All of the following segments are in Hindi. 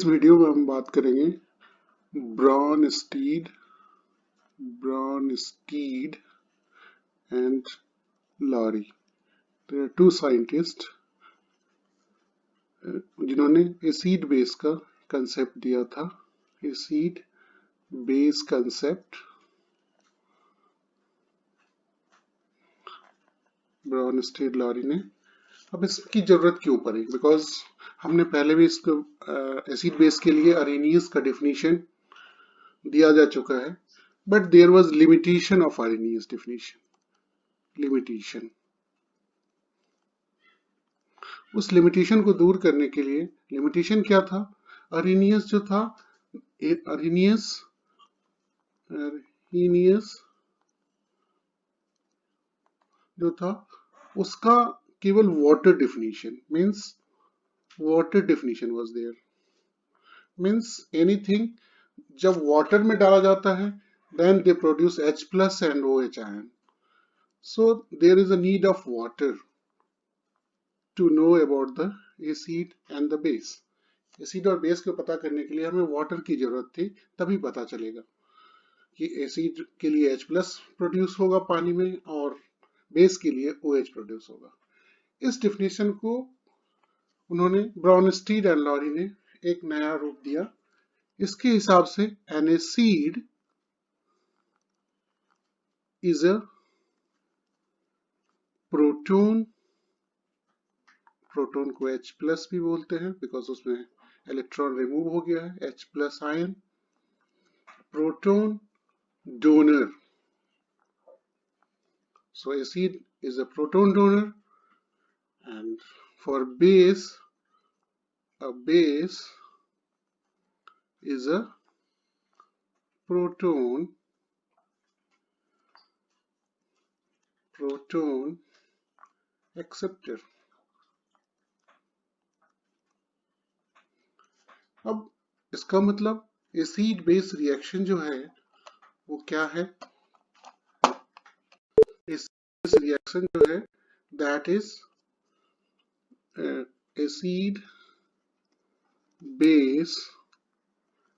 इस वीडियो में हम बात करेंगे Bronsted and Lowry. There are two scientists जिन्होंने एसिड बेस का कंसेप्ट दिया था। Acid base concept Bronsted Lowry ने। अब इसकी जरूरत क्यों पड़ी? बिकॉज हमने पहले भी इसको एसिड बेस के लिए अरेनियस का डेफिनेशन दिया जा चुका है, but there was limitation of Arrhenius definition. उस लिमिटेशन को दूर करने के लिए, लिमिटेशन क्या था? अरेनियस जो था, अरेनियस जो था उसका केवल water definition was there. Means anything जब वाटर में डाला जाता है then they produce H plus and OH ion. So there is a need of water to know about the acid and the base. Acid और बेस को पता करने के लिए हमें वाटर की जरूरत थी, तभी पता चलेगा कि एसिड के लिए H प्लस प्रोड्यूस होगा पानी में और बेस के लिए OH प्रोड्यूस होगा। इस डेफिनेशन को उन्होंने ब्रॉनस्टीड एंड लॉरी ने एक नया रूप दिया। इसके हिसाब से N acid is a proton को H प्लस भी बोलते हैं बिकॉज उसमें इलेक्ट्रॉन रिमूव हो गया है, H plus ion. Proton donor. So acid is a proton donor, and for base, a base is a proton acceptor. अब इसका मतलब एसिड बेस रिएक्शन जो है वो क्या है? एसिड रिएक्शन जो है that is acid base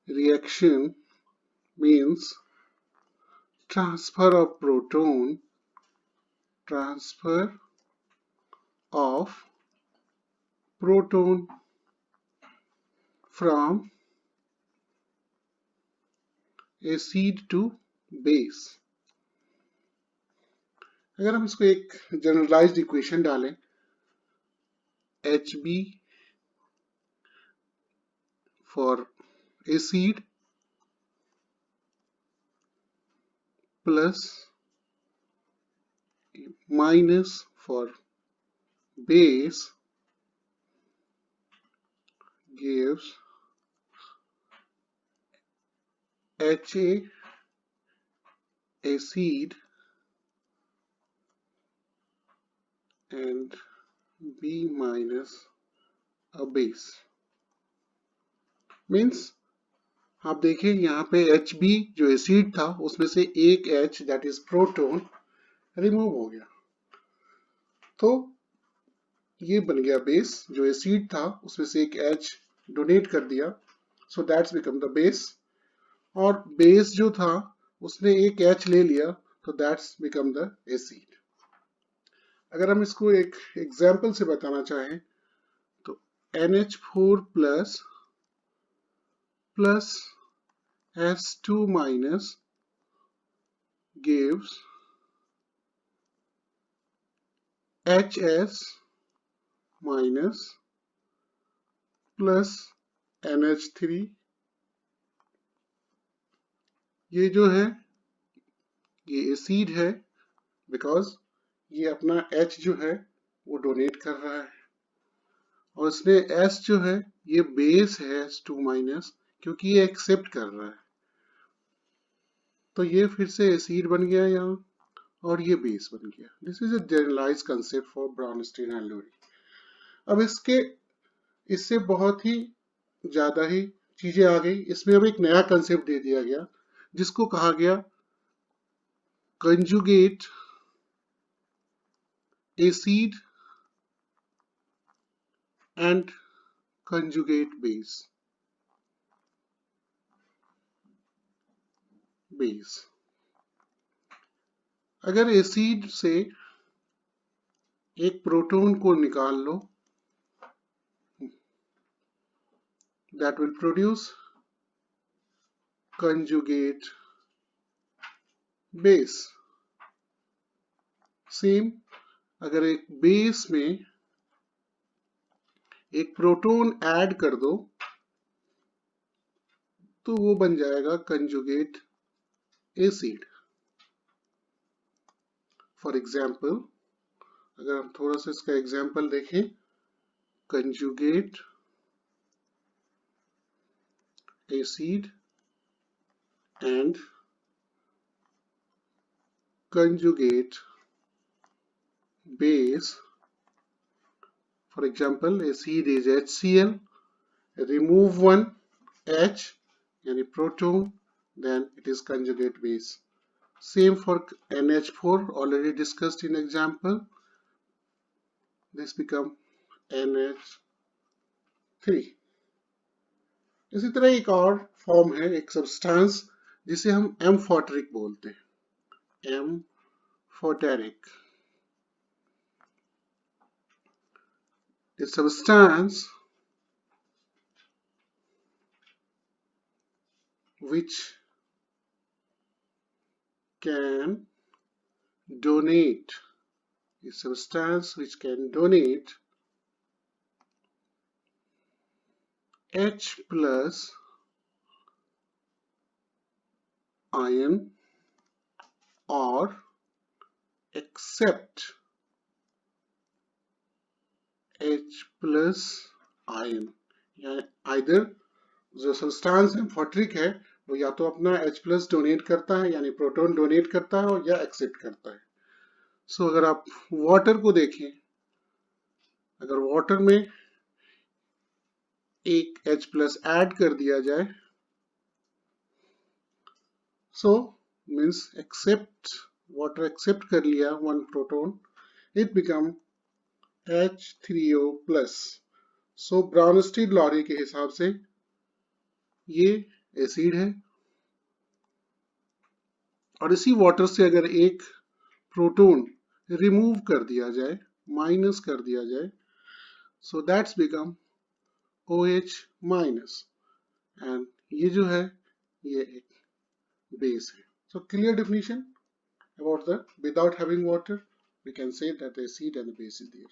reaction means transfer of proton from acid to base। अगर हम इसको एक जनरलाइज्ड इक्वेशन डालें, Hb for acid plus minus for base gives Ha acid and B minus a base। Means आप देखिए यहाँ पे Hb जो एसिड था उसमें से एक H that is proton remove हो गया, तो ये बन गया बेस। जो एसिड था उसमें से एक H डोनेट कर दिया, so that's become the base. और बेस जो था उसने एक H ले लिया, तो दैट्स बिकम द एसिड। अगर हम इसको एक एग्जाम्पल से बताना चाहें तो NH4 plus S2 minus gives HS minus plus NH3। ये जो है ये एसिड है बिकॉज ये अपना H जो है वो डोनेट कर रहा है, और इसने S जो है ये बेस है S2 माइनस, क्योंकि ये एक्सेप्ट कर रहा है, तो ये फिर से एसिड बन गया यहाँ और ये बेस बन गया। This is a generalized concept for Bronstein and Lowry. अब इससे बहुत ही ज्यादा ही चीजें आ गई। इसमें अब एक नया कंसेप्ट दे दिया गया जिसको कहा गया conjugate acid and conjugate base. Base. अगर एसिड से एक प्रोटॉन को निकाल लो, that will produce conjugate base. Same अगर एक बेस में एक प्रोटॉन ऐड कर दो तो वो बन जाएगा कंजुगेट एसिड। फॉर एग्जाम्पल, अगर हम थोड़ा सा इसका एग्जाम्पल देखें, conjugate acid and conjugate base. For example, acid is HCl, remove one H, yani proton, then it is conjugate base. Same for NH4, already discussed in example. This become NH3. इसी तरह एक और फॉर्म है, एक सब्सटेंस जिसे हम एम्फोटेरिक बोलते हैं, amphoteric. A substance which can donate, a substance which can donate H plus ion or accept H plus ion, या either जो सब्सटेंस एम्फोटेरिक है वो या तो अपना H प्लस डोनेट करता है यानी प्रोटॉन डोनेट करता है या एक्सेप्ट करता है। सो अगर आप वाटर को देखें, अगर वाटर में एक H प्लस ऐड कर दिया जाए, so means accept, water accept कर लिया one proton, it become H3O plus. So Bronsted Lowry के हिसाब से ये एसिड है, और इसी वाटर से अगर एक प्रोटॉन रिमूव कर दिया जाए, माइनस कर दिया जाए, so that's become OH minus, and ये जो है ये एक बेस है। So clear definition about the without having water we can say that the acid and the base is there.